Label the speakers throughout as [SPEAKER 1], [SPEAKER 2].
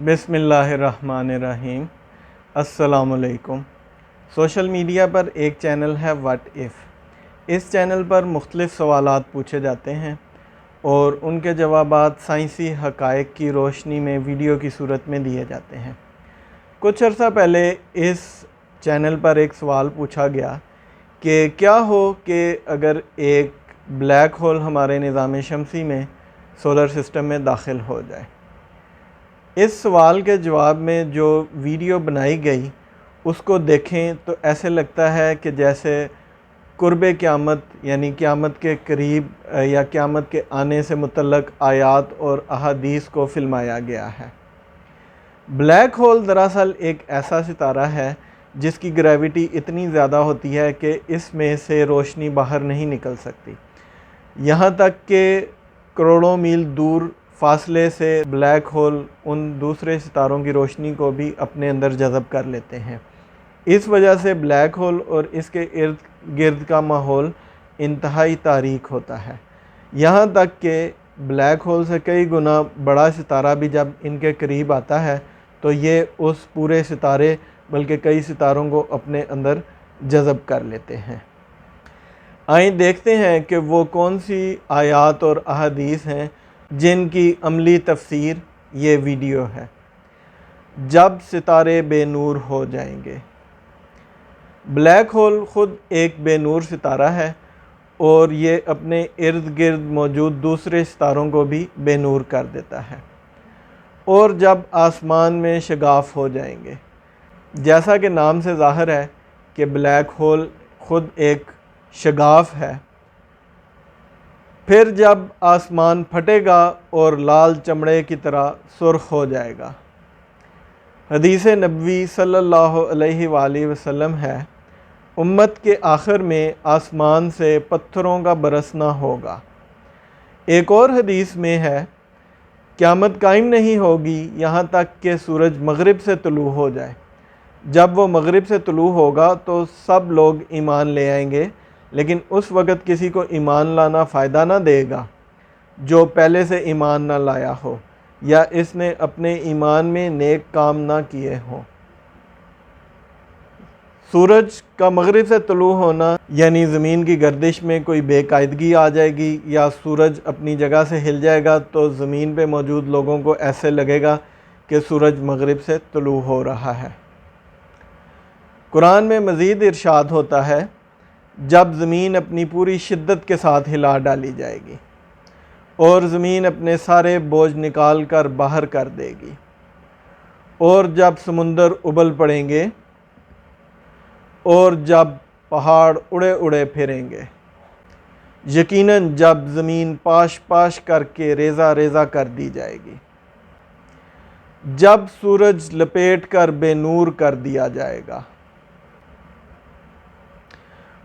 [SPEAKER 1] بسم اللہ الرحمن الرحیم۔ السلام علیکم۔ سوشل میڈیا پر ایک چینل ہے واٹ ایف۔ اس چینل پر مختلف سوالات پوچھے جاتے ہیں اور ان کے جوابات سائنسی حقائق کی روشنی میں ویڈیو کی صورت میں دیے جاتے ہیں۔ کچھ عرصہ پہلے اس چینل پر ایک سوال پوچھا گیا کہ کیا ہو کہ اگر ایک بلیک ہول ہمارے نظام شمسی میں سولر سسٹم میں داخل ہو جائے۔ اس سوال کے جواب میں جو ویڈیو بنائی گئی اس کو دیکھیں تو ایسے لگتا ہے کہ جیسے قرب قیامت یعنی قیامت کے قریب یا قیامت کے آنے سے متعلق آیات اور احادیث کو فلمایا گیا ہے۔ بلیک ہول دراصل ایک ایسا ستارہ ہے جس کی گریوٹی اتنی زیادہ ہوتی ہے کہ اس میں سے روشنی باہر نہیں نکل سکتی، یہاں تک کہ کروڑوں میل دور فاصلے سے بلیک ہول ان دوسرے ستاروں کی روشنی کو بھی اپنے اندر جذب کر لیتے ہیں۔ اس وجہ سے بلیک ہول اور اس کے ارد گرد کا ماحول انتہائی تاریک ہوتا ہے، یہاں تک کہ بلیک ہول سے کئی گنا بڑا ستارہ بھی جب ان کے قریب آتا ہے تو یہ اس پورے ستارے بلکہ کئی ستاروں کو اپنے اندر جذب کر لیتے ہیں۔ آئیں دیکھتے ہیں کہ وہ کون سی آیات اور احادیث ہیں جن کی عملی تفسیر یہ ویڈیو ہے۔ جب ستارے بے نور ہو جائیں گے۔ بلیک ہول خود ایک بے نور ستارہ ہے اور یہ اپنے ارد گرد موجود دوسرے ستاروں کو بھی بے نور کر دیتا ہے، اور جب آسمان میں شگاف ہو جائیں گے۔ جیسا کہ نام سے ظاہر ہے کہ بلیک ہول خود ایک شگاف ہے، پھر جب آسمان پھٹے گا اور لال چمڑے کی طرح سرخ ہو جائے گا۔ حدیث نبوی صلی اللہ علیہ وآلہ وسلم ہے، امت کے آخر میں آسمان سے پتھروں کا برسنا ہوگا۔ ایک اور حدیث میں ہے، قیامت قائم نہیں ہوگی یہاں تک کہ سورج مغرب سے طلوع ہو جائے۔ جب وہ مغرب سے طلوع ہوگا تو سب لوگ ایمان لے آئیں گے، لیکن اس وقت کسی کو ایمان لانا فائدہ نہ دے گا جو پہلے سے ایمان نہ لایا ہو یا اس نے اپنے ایمان میں نیک کام نہ کیے ہوں۔ سورج کا مغرب سے طلوع ہونا یعنی زمین کی گردش میں کوئی بے قاعدگی آ جائے گی یا سورج اپنی جگہ سے ہل جائے گا تو زمین پہ موجود لوگوں کو ایسے لگے گا کہ سورج مغرب سے طلوع ہو رہا ہے۔ قرآن میں مزید ارشاد ہوتا ہے، جب زمین اپنی پوری شدت کے ساتھ ہلا ڈالی جائے گی اور زمین اپنے سارے بوجھ نکال کر باہر کر دے گی، اور جب سمندر ابل پڑیں گے اور جب پہاڑ اڑے اڑے پھریں گے، یقیناً جب زمین پاش پاش کر کے ریزہ ریزہ کر دی جائے گی، جب سورج لپیٹ کر بے نور کر دیا جائے گا۔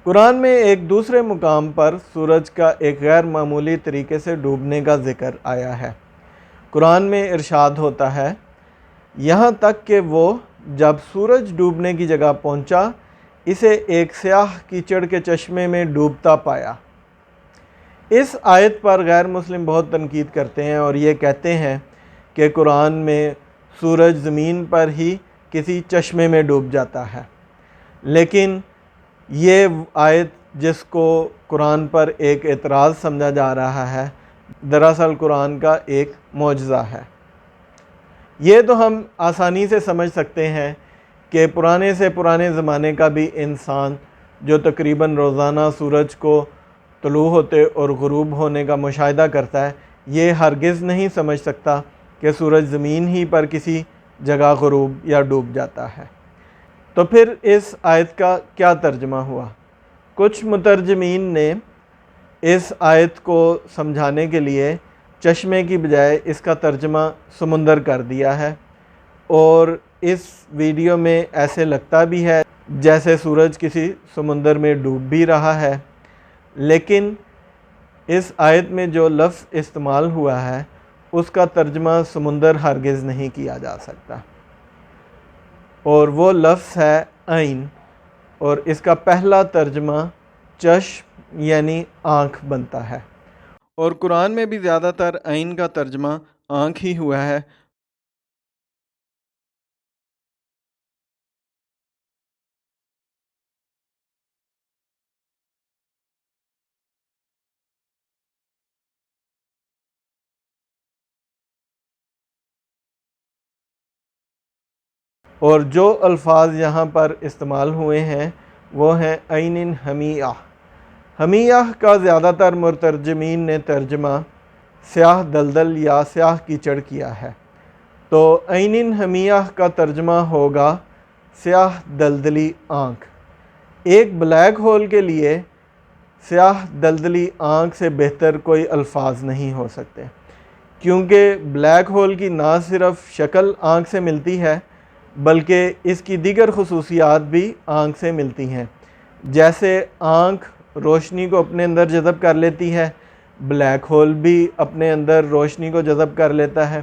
[SPEAKER 1] قرآن میں ایک دوسرے مقام پر سورج کا ایک غیر معمولی طریقے سے ڈوبنے کا ذکر آیا ہے۔ قرآن میں ارشاد ہوتا ہے، یہاں تک کہ وہ جب سورج ڈوبنے کی جگہ پہنچا اسے ایک سیاہ کیچڑ کے چشمے میں ڈوبتا پایا۔ اس آیت پر غیر مسلم بہت تنقید کرتے ہیں اور یہ کہتے ہیں کہ قرآن میں سورج زمین پر ہی کسی چشمے میں ڈوب جاتا ہے، لیکن یہ آیت جس کو قرآن پر ایک اعتراض سمجھا جا رہا ہے دراصل قرآن کا ایک معجزہ ہے۔ یہ تو ہم آسانی سے سمجھ سکتے ہیں کہ پرانے سے پرانے زمانے کا بھی انسان جو تقریباً روزانہ سورج کو طلوع ہوتے اور غروب ہونے کا مشاہدہ کرتا ہے، یہ ہرگز نہیں سمجھ سکتا کہ سورج زمین ہی پر کسی جگہ غروب یا ڈوب جاتا ہے۔ تو پھر اس آیت کا کیا ترجمہ ہوا؟ کچھ مترجمین نے اس آیت کو سمجھانے کے لیے چشمے کی بجائے اس کا ترجمہ سمندر کر دیا ہے، اور اس ویڈیو میں ایسے لگتا بھی ہے جیسے سورج کسی سمندر میں ڈوب بھی رہا ہے، لیکن اس آیت میں جو لفظ استعمال ہوا ہے اس کا ترجمہ سمندر ہرگز نہیں کیا جا سکتا، اور وہ لفظ ہے عین، اور اس کا پہلا ترجمہ چشم یعنی آنکھ بنتا ہے، اور قرآن میں بھی زیادہ تر عین کا ترجمہ آنکھ ہی ہوا ہے۔ اور جو الفاظ یہاں پر استعمال ہوئے ہیں وہ ہیں عین حمیہ۔ حمیہ کا زیادہ تر مترجمین نے ترجمہ سیاہ دلدل یا سیاہ کیچڑ کیا ہے، تو عین حمیہ کا ترجمہ ہوگا سیاہ دلدلی آنکھ۔ ایک بلیک ہول کے لیے سیاہ دلدلی آنکھ سے بہتر کوئی الفاظ نہیں ہو سکتے، کیونکہ بلیک ہول کی نہ صرف شکل آنکھ سے ملتی ہے بلکہ اس کی دیگر خصوصیات بھی آنکھ سے ملتی ہیں۔ جیسے آنکھ روشنی کو اپنے اندر جذب کر لیتی ہے، بلیک ہول بھی اپنے اندر روشنی کو جذب کر لیتا ہے۔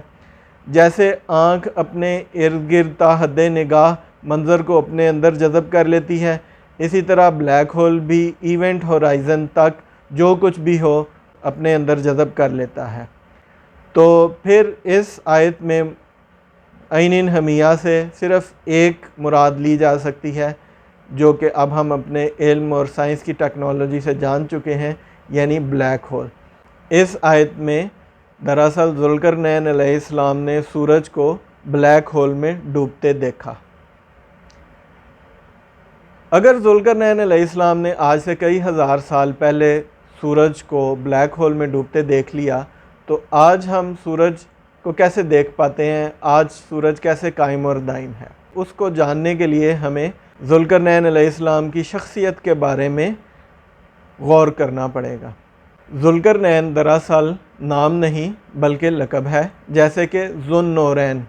[SPEAKER 1] جیسے آنکھ اپنے ارد گرد تا حد نگاہ منظر کو اپنے اندر جذب کر لیتی ہے، اسی طرح بلیک ہول بھی ایونٹ ہورائزن تک جو کچھ بھی ہو اپنے اندر جذب کر لیتا ہے۔ تو پھر اس آیت میں عین حمیہ سے صرف ایک مراد لی جا سکتی ہے، جو کہ اب ہم اپنے علم اور سائنس کی ٹیکنالوجی سے جان چکے ہیں، یعنی بلیک ہول۔ اس آیت میں دراصل ذوالقرنین علیہ السلام نے سورج کو بلیک ہول میں ڈوبتے دیکھا۔ اگر ذوالقرنین علیہ السلام نے آج سے کئی ہزار سال پہلے سورج کو بلیک ہول میں ڈوبتے دیکھ لیا، تو آج ہم سورج کو کیسے دیکھ پاتے ہیں؟ آج سورج کیسے قائم اور دائم ہے؟ اس کو جاننے کے لیے ہمیں ذوالقرنین علیہ السلام کی شخصیت کے بارے میں غور کرنا پڑے گا۔ ذوالقرنین دراصل نام نہیں بلکہ لقب ہے، جیسے کہ ذو النورین۔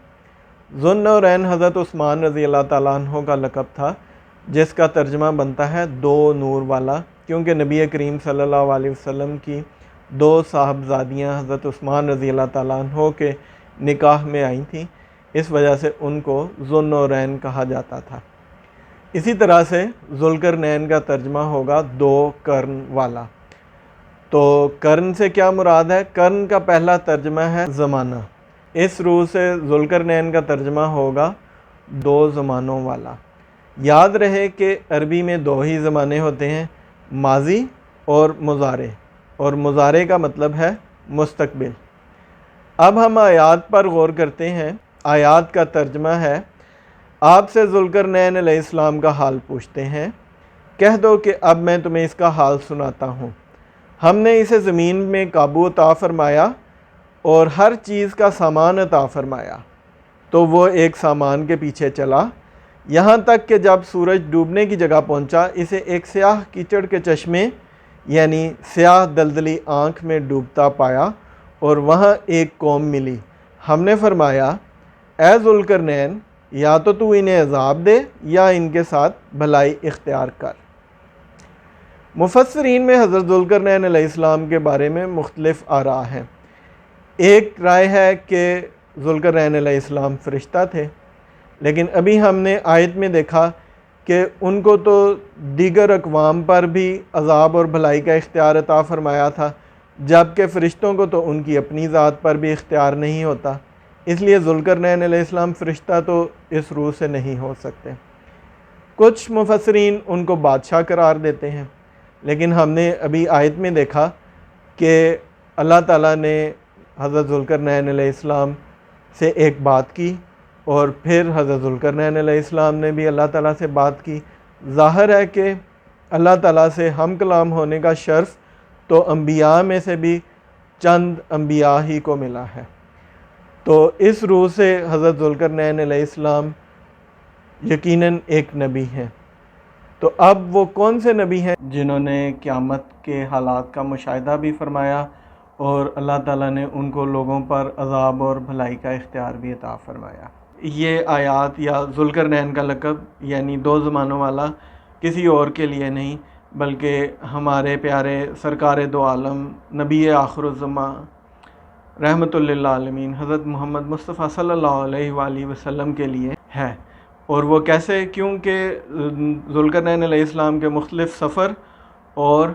[SPEAKER 1] ذو النورین حضرت عثمان رضی اللہ تعالیٰ عنہ کا لقب تھا، جس کا ترجمہ بنتا ہے دو نور والا، کیونکہ نبی کریم صلی اللہ علیہ وسلم کی دو صاحبزادیاں حضرت عثمان رضی اللہ تعالیٰ عنہ کے نکاح میں آئی تھیں، اس وجہ سے ان کو ذو النورین کہا جاتا تھا۔ اسی طرح سے ذوالقرنین کا ترجمہ ہوگا دو قرن والا۔ تو قرن سے کیا مراد ہے؟ قرن کا پہلا ترجمہ ہے زمانہ، اس روح سے ذوالقرنین کا ترجمہ ہوگا دو زمانوں والا۔ یاد رہے کہ عربی میں دو ہی زمانے ہوتے ہیں، ماضی اور مضارع، اور مضارع کا مطلب ہے مستقبل۔ اب ہم آیات پر غور کرتے ہیں۔ آیات کا ترجمہ ہے، آپ سے ذوالقرنین علیہ السلام کا حال پوچھتے ہیں، کہہ دو کہ اب میں تمہیں اس کا حال سناتا ہوں۔ ہم نے اسے زمین میں قابو عطا فرمایا اور ہر چیز کا سامان عطا فرمایا، تو وہ ایک سامان کے پیچھے چلا، یہاں تک کہ جب سورج ڈوبنے کی جگہ پہنچا اسے ایک سیاہ کیچڑ کے چشمے یعنی سیاہ دلدلی آنکھ میں ڈوبتا پایا، اور وہاں ایک قوم ملی۔ ہم نے فرمایا، اے ذوالقرنین، یا تو انہیں عذاب دے یا ان کے ساتھ بھلائی اختیار کر۔ مفسرین میں حضرت ذوالقرنین علیہ السلام کے بارے میں مختلف آراء ہیں۔ ایک رائے ہے کہ ذوالقرنین علیہ السلام فرشتہ تھے، لیکن ابھی ہم نے آیت میں دیکھا کہ ان کو تو دیگر اقوام پر بھی عذاب اور بھلائی کا اختیار عطا فرمایا تھا، جبکہ فرشتوں کو تو ان کی اپنی ذات پر بھی اختیار نہیں ہوتا، اس لیے ذوالقرنین علیہ السلام فرشتہ تو اس روح سے نہیں ہو سکتے۔ کچھ مفسرین ان کو بادشاہ قرار دیتے ہیں، لیکن ہم نے ابھی آیت میں دیکھا کہ اللہ تعالیٰ نے حضرت ذوالقرنین علیہ السلام سے ایک بات کی، اور پھر حضرت ذوالقرنین علیہ السلام نے بھی اللہ تعالیٰ سے بات کی۔ ظاہر ہے کہ اللہ تعالیٰ سے ہم کلام ہونے کا شرف تو انبیاء میں سے بھی چند انبیاء ہی کو ملا ہے۔ تو اس روح سے حضرت ذوالقرنین علیہ السلام یقیناً ایک نبی ہیں۔ تو اب وہ کون سے نبی ہیں جنہوں نے قیامت کے حالات کا مشاہدہ بھی فرمایا، اور اللہ تعالیٰ نے ان کو لوگوں پر عذاب اور بھلائی کا اختیار بھی عطا فرمایا؟ یہ آیات یا ذوالقرنین کا لقب یعنی دو زمانوں والا کسی اور کے لیے نہیں، بلکہ ہمارے پیارے سرکار دو عالم نبی آخر الزماں رحمۃ للعالمین حضرت محمد مصطفیٰ صلی اللہ علیہ وآلہ وسلم کے لیے ہے۔ اور وہ کیسے؟ کیونکہ ذوالقرنین علیہ السلام کے مختلف سفر اور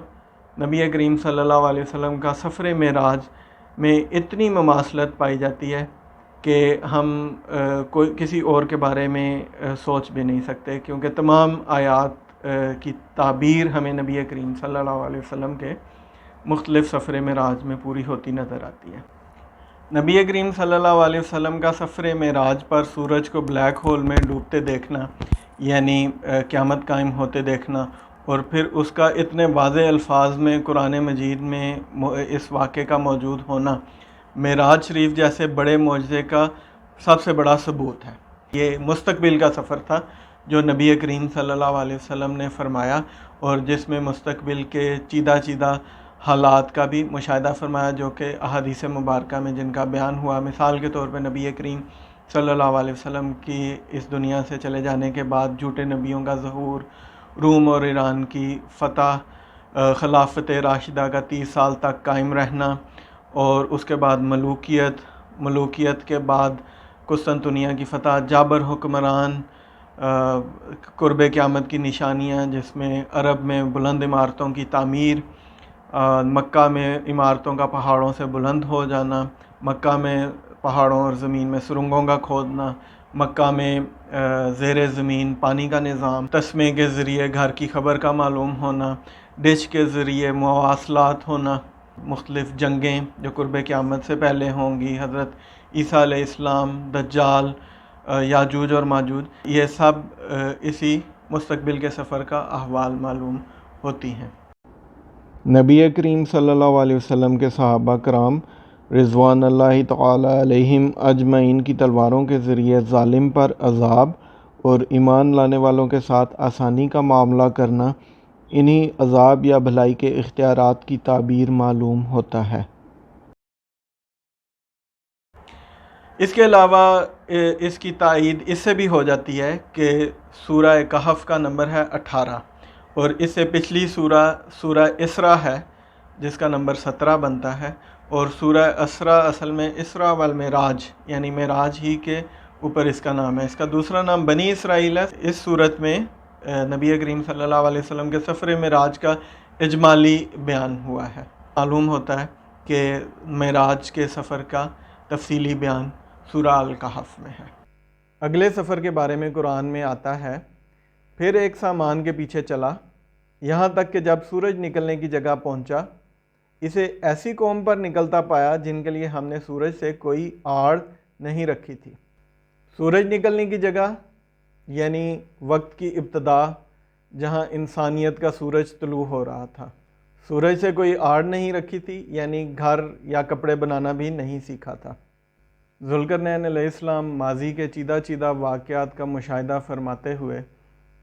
[SPEAKER 1] نبی کریم صلی اللہ علیہ وسلم کا سفر معراج میں اتنی مماثلت پائی جاتی ہے کہ ہم کوئی کسی اور کے بارے میں سوچ بھی نہیں سکتے، کیونکہ تمام آیات کی تعبیر ہمیں نبی کریم صلی اللہ علیہ وسلم کے مختلف سفر معراج میں پوری ہوتی نظر آتی ہے۔ نبی کریم صلی اللہ علیہ وسلم کا سفر معراج پر سورج کو بلیک ہول میں ڈوبتے دیکھنا، یعنی قیامت قائم ہوتے دیکھنا، اور پھر اس کا اتنے واضح الفاظ میں قرآن مجید میں اس واقعے کا موجود ہونا معراج شریف جیسے بڑے معجزے کا سب سے بڑا ثبوت ہے۔ یہ مستقبل کا سفر تھا جو نبی کریم صلی اللہ علیہ وسلم نے فرمایا، اور جس میں مستقبل کے چیدہ چیدہ حالات کا بھی مشاہدہ فرمایا، جو کہ احادیث مبارکہ میں جن کا بیان ہوا۔ مثال کے طور پہ نبی کریم صلی اللہ علیہ وسلم کی اس دنیا سے چلے جانے کے بعد جھوٹے نبیوں کا ظہور، روم اور ایران کی فتح، خلافت راشدہ کا 30 سال تک قائم رہنا، اور اس کے بعد ملوکیت کے بعد قسطنطنیہ کی فتح، جابر حکمران، قرب قیامت کی نشانیاں جس میں عرب میں بلند عمارتوں کی تعمیر، مکہ میں عمارتوں کا پہاڑوں سے بلند ہو جانا، مکہ میں پہاڑوں اور زمین میں سرنگوں کا کھودنا، مکہ میں زیر زمین پانی کا نظام، تسمے کے ذریعے گھر کی خبر کا معلوم ہونا، ڈش کے ذریعے مواصلات ہونا، مختلف جنگیں جو قرب قیامت سے پہلے ہوں گی، حضرت عیسیٰ علیہ السلام، دجال، یاجوج اور ماجوج، یہ سب اسی مستقبل کے سفر کا احوال معلوم ہوتی ہیں۔ نبی کریم صلی اللہ علیہ وسلم کے صحابہ کرام رضوان اللہ تعالی علیہم اجمعین کی تلواروں کے ذریعے ظالم پر عذاب اور ایمان لانے والوں کے ساتھ آسانی کا معاملہ کرنا، انہی عذاب یا بھلائی کے اختیارات کی تعبیر معلوم ہوتا ہے۔ اس کے علاوہ اس کی تائید اس سے بھی ہو جاتی ہے کہ سورہ کہف کا نمبر ہے 18، اور اس سے پچھلی سورہ اسراء ہے جس کا نمبر 17 بنتا ہے، اور سورہ اسراء اصل میں اسراء والمعراج یعنی معراج ہی کے اوپر اس کا نام ہے۔ اس کا دوسرا نام بنی اسرائیل ہے۔ اس صورت میں نبی کریم صلی اللہ علیہ وسلم کے سفر معراج کا اجمالی بیان ہوا ہے۔ معلوم ہوتا ہے کہ معراج کے سفر کا تفصیلی بیان سورہ الکہف میں ہے۔ اگلے سفر کے بارے میں قرآن میں آتا ہے، پھر ایک سامان کے پیچھے چلا، یہاں تک کہ جب سورج نکلنے کی جگہ پہنچا، اسے ایسی قوم پر نکلتا پایا جن کے لیے ہم نے سورج سے کوئی آڑ نہیں رکھی تھی۔ سورج نکلنے کی جگہ یعنی وقت کی ابتدا، جہاں انسانیت کا سورج طلوع ہو رہا تھا۔ سورج سے کوئی آڑ نہیں رکھی تھی، یعنی گھر یا کپڑے بنانا بھی نہیں سیکھا تھا۔ ذوالقرنین علیہ السلام ماضی کے چیدہ چیدہ واقعات کا مشاہدہ فرماتے ہوئے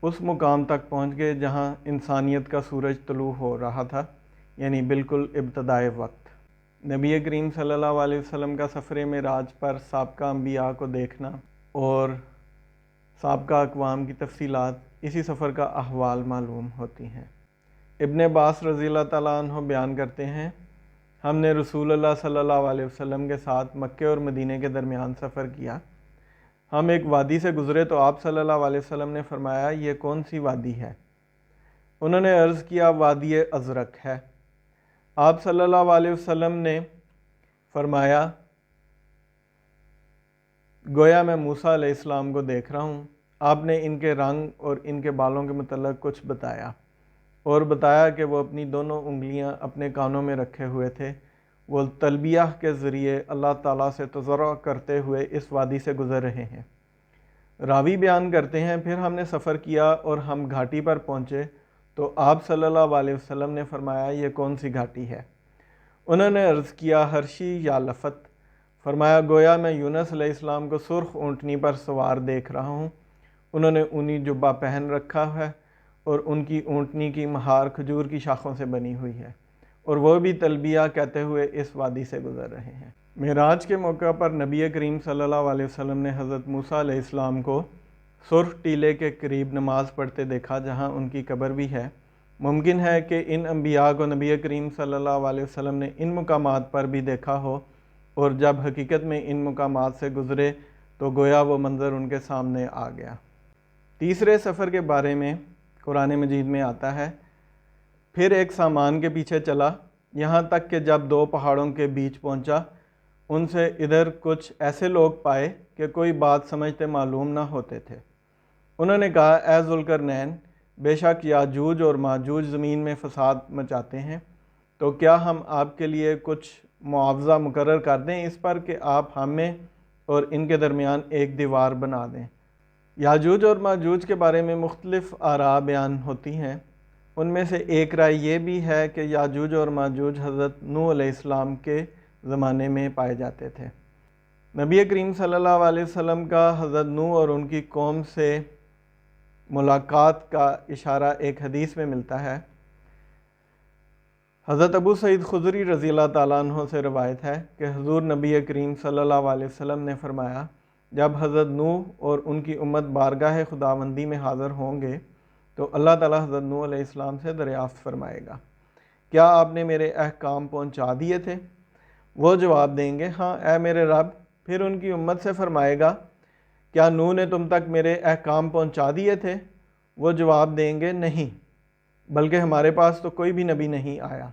[SPEAKER 1] اس مقام تک پہنچ گئے جہاں انسانیت کا سورج طلوع ہو رہا تھا، یعنی بالکل ابتدائے وقت۔ نبی کریم صلی اللہ علیہ وسلم کا سفر معراج پر سابقہ انبیاء کو دیکھنا اور سابقہ اقوام کی تفصیلات اسی سفر کا احوال معلوم ہوتی ہیں۔ ابن عباس رضی اللہ تعالیٰ عنہ بیان کرتے ہیں، ہم نے رسول اللہ صلی اللہ علیہ وسلم کے ساتھ مکہ اور مدینہ کے درمیان سفر کیا۔ ہم ایک وادی سے گزرے تو آپ صلی اللہ علیہ وسلم نے فرمایا، یہ کون سی وادی ہے؟ انہوں نے عرض کیا، وادی ازرق ہے۔ آپ صلی اللہ علیہ وسلم نے فرمایا، گویا میں موسیٰ علیہ السلام کو دیکھ رہا ہوں۔ آپ نے ان کے رنگ اور ان کے بالوں کے متعلق کچھ بتایا، اور بتایا کہ وہ اپنی دونوں انگلیاں اپنے کانوں میں رکھے ہوئے تھے۔ وہ تلبیہ کے ذریعے اللہ تعالیٰ سے تضرع کرتے ہوئے اس وادی سے گزر رہے ہیں۔ راوی بیان کرتے ہیں، پھر ہم نے سفر کیا اور ہم گھاٹی پر پہنچے تو آپ صلی اللہ علیہ وسلم نے فرمایا، یہ کون سی گھاٹی ہے؟ انہوں نے عرض کیا، ہرشی یا لفت۔ فرمایا، گویا میں یونس علیہ السلام کو سرخ اونٹنی پر سوار دیکھ رہا ہوں۔ انہوں نے اونی جبہ پہن رکھا ہے اور ان کی اونٹنی کی مہار کھجور کی شاخوں سے بنی ہوئی ہے، اور وہ بھی تلبیہ کہتے ہوئے اس وادی سے گزر رہے ہیں۔ معراج کے موقع پر نبی کریم صلی اللہ علیہ وسلم نے حضرت موسیٰ علیہ السلام کو سرخ ٹیلے کے قریب نماز پڑھتے دیکھا جہاں ان کی قبر بھی ہے۔ ممکن ہے کہ ان انبیاء کو نبی کریم صلی اللہ علیہ وسلم نے ان مقامات پر بھی دیکھا ہو، اور جب حقیقت میں ان مقامات سے گزرے تو گویا وہ منظر ان کے سامنے آ گیا۔ تیسرے سفر کے بارے میں قرآن مجید میں آتا ہے، پھر ایک سامان کے پیچھے چلا، یہاں تک کہ جب دو پہاڑوں کے بیچ پہنچا، ان سے ادھر کچھ ایسے لوگ پائے کہ کوئی بات سمجھتے معلوم نہ ہوتے تھے۔ انہوں نے کہا، اے ذوالقرنین، بے شک یاجوج اور ماجوج زمین میں فساد مچاتے ہیں، تو کیا ہم آپ کے لیے کچھ معاوضہ مقرر کر دیں اس پر کہ آپ ہمیں اور ان کے درمیان ایک دیوار بنا دیں۔ یاجوج اور ماجوج کے بارے میں مختلف آراء بیان ہوتی ہیں۔ ان میں سے ایک رائے یہ بھی ہے کہ یاجوج اور ماجوج حضرت نوح علیہ السلام کے زمانے میں پائے جاتے تھے۔ نبی کریم صلی اللہ علیہ وسلم کا حضرت نوح اور ان کی قوم سے ملاقات کا اشارہ ایک حدیث میں ملتا ہے۔ حضرت ابو سعید خدری رضی اللہ تعالیٰ عنہ سے روایت ہے کہ حضور نبی کریم صلی اللہ علیہ وسلم نے فرمایا، جب حضرت نوح اور ان کی امت بارگاہ خداوندی میں حاضر ہوں گے تو اللہ تعالیٰ حضرت نوح علیہ السلام سے دریافت فرمائے گا، کیا آپ نے میرے احکام پہنچا دیے تھے؟ وہ جواب دیں گے، ہاں اے میرے رب۔ پھر ان کی امت سے فرمائے گا، کیا نوح نے تم تک میرے احکام پہنچا دیے تھے؟ وہ جواب دیں گے، نہیں، بلکہ ہمارے پاس تو کوئی بھی نبی نہیں آیا۔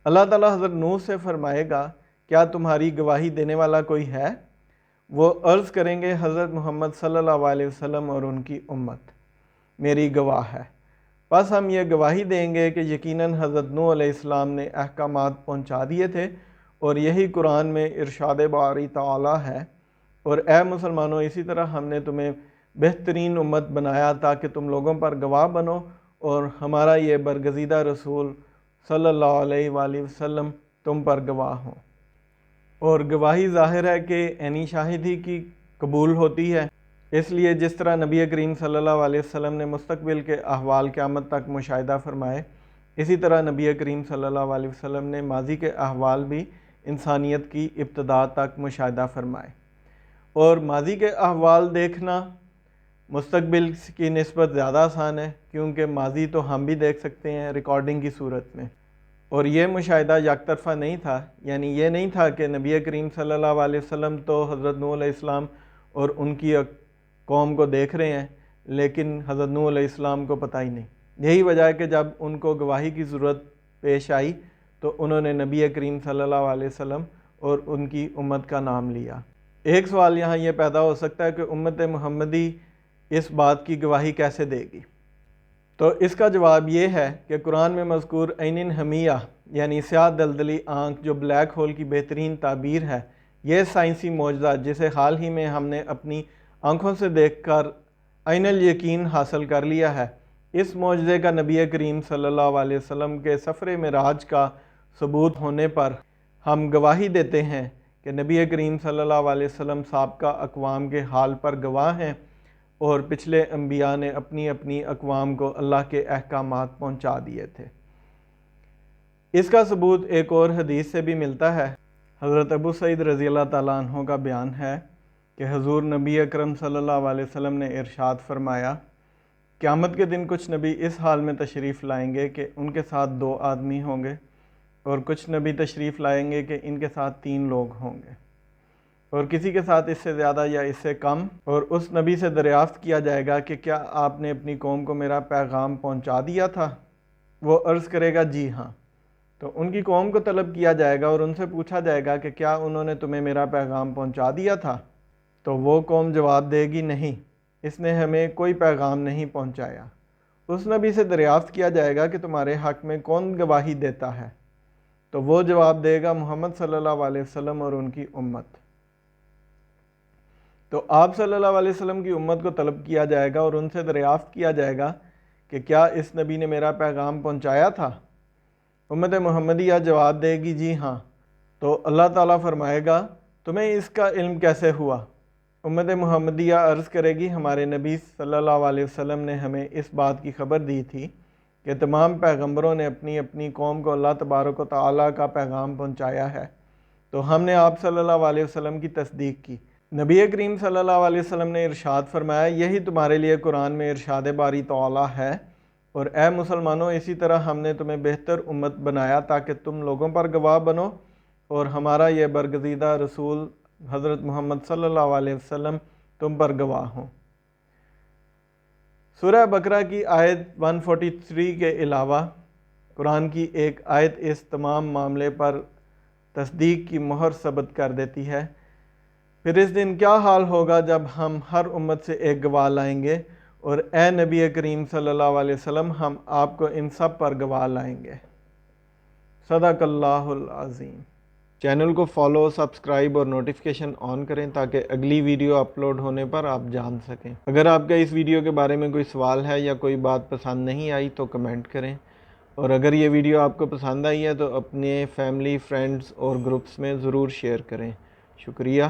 [SPEAKER 1] اللہ تعالیٰ حضرت نوح سے فرمائے گا، کیا تمہاری گواہی دینے والا کوئی ہے؟ وہ عرض کریں گے، حضرت محمد صلی اللہ علیہ وسلم اور ان کی امت میری گواہ ہے۔ بس ہم یہ گواہی دیں گے کہ یقیناً حضرت نوح علیہ السلام نے احکامات پہنچا دیے تھے، اور یہی قرآن میں ارشاد باری تعالیٰ ہے، اور اے مسلمانوں اسی طرح ہم نے تمہیں بہترین امت بنایا تاکہ تم لوگوں پر گواہ بنو، اور ہمارا یہ برگزیدہ رسول صلی اللہ علیہ وآلہ وسلم تم پر گواہ ہوں۔ اور گواہی ظاہر ہے کہ عینی شاہدی کی قبول ہوتی ہے، اس لیے جس طرح نبی کریم صلی اللہ علیہ وسلم نے مستقبل کے احوال قیامت تک مشاہدہ فرمائے، اسی طرح نبی کریم صلی اللہ علیہ وسلم نے ماضی کے احوال بھی انسانیت کی ابتدا تک مشاہدہ فرمائے۔ اور ماضی کے احوال دیکھنا مستقبل کی نسبت زیادہ آسان ہے، کیونکہ ماضی تو ہم بھی دیکھ سکتے ہیں ریکارڈنگ کی صورت میں۔ اور یہ مشاہدہ یک طرفہ نہیں تھا، یعنی یہ نہیں تھا کہ نبی کریم صلی اللہ علیہ وسلم تو حضرت نوح علیہ السلام اور ان کی قوم کو دیکھ رہے ہیں، لیکن حضرت نوح علیہ السلام کو پتہ ہی نہیں۔ یہی وجہ ہے کہ جب ان کو گواہی کی ضرورت پیش آئی تو انہوں نے نبی کریم صلی اللہ علیہ وسلم اور ان کی امت کا نام لیا۔ ایک سوال یہاں یہ پیدا ہو سکتا ہے کہ امت محمدی اس بات کی گواہی کیسے دے گی؟ تو اس کا جواب یہ ہے کہ قرآن میں مذکور عین حمیہ یعنی سیاہ دلدلی آنکھ جو بلیک ہول کی بہترین تعبیر ہے، یہ سائنسی معجزہ جسے حال ہی میں ہم نے اپنی آنکھوں سے دیکھ کر عین الیقین حاصل کر لیا ہے، اس معجزے کا نبی کریم صلی اللہ علیہ وسلم کے سفر معراج کا ثبوت ہونے پر ہم گواہی دیتے ہیں کہ نبی کریم صلی اللہ علیہ وسلم سابقہ اقوام کے حال پر گواہ ہیں، اور پچھلے انبیاء نے اپنی اپنی اقوام کو اللہ کے احکامات پہنچا دیے تھے۔ اس کا ثبوت ایک اور حدیث سے بھی ملتا ہے۔ حضرت ابو سعید رضی اللہ تعالیٰ عنہ کا بیان ہے کہ حضور نبی اکرم صلی اللہ علیہ وسلم نے ارشاد فرمایا، قیامت کے دن کچھ نبی اس حال میں تشریف لائیں گے کہ ان کے ساتھ 2 آدمی ہوں گے، اور کچھ نبی تشریف لائیں گے کہ ان کے ساتھ 3 لوگ ہوں گے، اور کسی کے ساتھ اس سے زیادہ یا اس سے کم، اور اس نبی سے دریافت کیا جائے گا کہ کیا آپ نے اپنی قوم کو میرا پیغام پہنچا دیا تھا؟ وہ عرض کرے گا، جی ہاں۔ تو ان کی قوم کو طلب کیا جائے گا اور ان سے پوچھا جائے گا کہ کیا انہوں نے تمہیں میرا پیغام پہنچا دیا تھا؟ تو وہ قوم جواب دے گی، نہیں، اس نے ہمیں کوئی پیغام نہیں پہنچایا۔ اس نبی سے دریافت کیا جائے گا کہ تمہارے حق میں کون گواہی دیتا ہے؟ تو وہ جواب دے گا، محمد صلی اللہ علیہ وسلم اور ان کی امت۔ تو آپ صلی اللہ علیہ وسلم کی امت کو طلب کیا جائے گا اور ان سے دریافت کیا جائے گا کہ کیا اس نبی نے میرا پیغام پہنچایا تھا؟ امت محمدیہ جواب دے گی، جی ہاں۔ تو اللہ تعالیٰ فرمائے گا، تمہیں اس کا علم کیسے ہوا؟ امت محمدیہ عرض کرے گی، ہمارے نبی صلی اللہ علیہ وسلم نے ہمیں اس بات کی خبر دی تھی کہ تمام پیغمبروں نے اپنی اپنی قوم کو اللہ تبارک و تعالیٰ کا پیغام پہنچایا ہے، تو ہم نے آپ صلی اللہ علیہ وسلم کی تصدیق کی۔ نبی کریم صلی اللہ علیہ وسلم نے ارشاد فرمایا، یہی تمہارے لیے قرآن میں ارشاد باری تعالیٰ ہے، اور اے مسلمانوں اسی طرح ہم نے تمہیں بہتر امت بنایا تاکہ تم لوگوں پر گواہ بنو، اور ہمارا یہ برگزیدہ رسول حضرت محمد صلی اللہ علیہ وسلم تم پر گواہ ہوں۔ سورہ بقرہ کی آیت 143 کے علاوہ قرآن کی ایک آیت اس تمام معاملے پر تصدیق کی مہر ثبت کر دیتی ہے۔ پھر اس دن کیا حال ہوگا جب ہم ہر امت سے ایک گواہ لائیں گے، اور اے نبی کریم صلی اللہ علیہ وسلم ہم آپ کو ان سب پر گواہ لائیں گے۔ صدق اللہ العظیم۔ چینل کو فالو، سبسکرائب اور نوٹیفیکیشن آن کریں تاکہ اگلی ویڈیو اپلوڈ ہونے پر آپ جان سکیں۔ اگر آپ کا اس ویڈیو کے بارے میں کوئی سوال ہے یا کوئی بات پسند نہیں آئی تو کمنٹ کریں، اور اگر یہ ویڈیو آپ کو پسند آئی ہے تو اپنے فیملی، فرینڈز اور گروپس میں ضرور شیئر کریں۔ شکریہ۔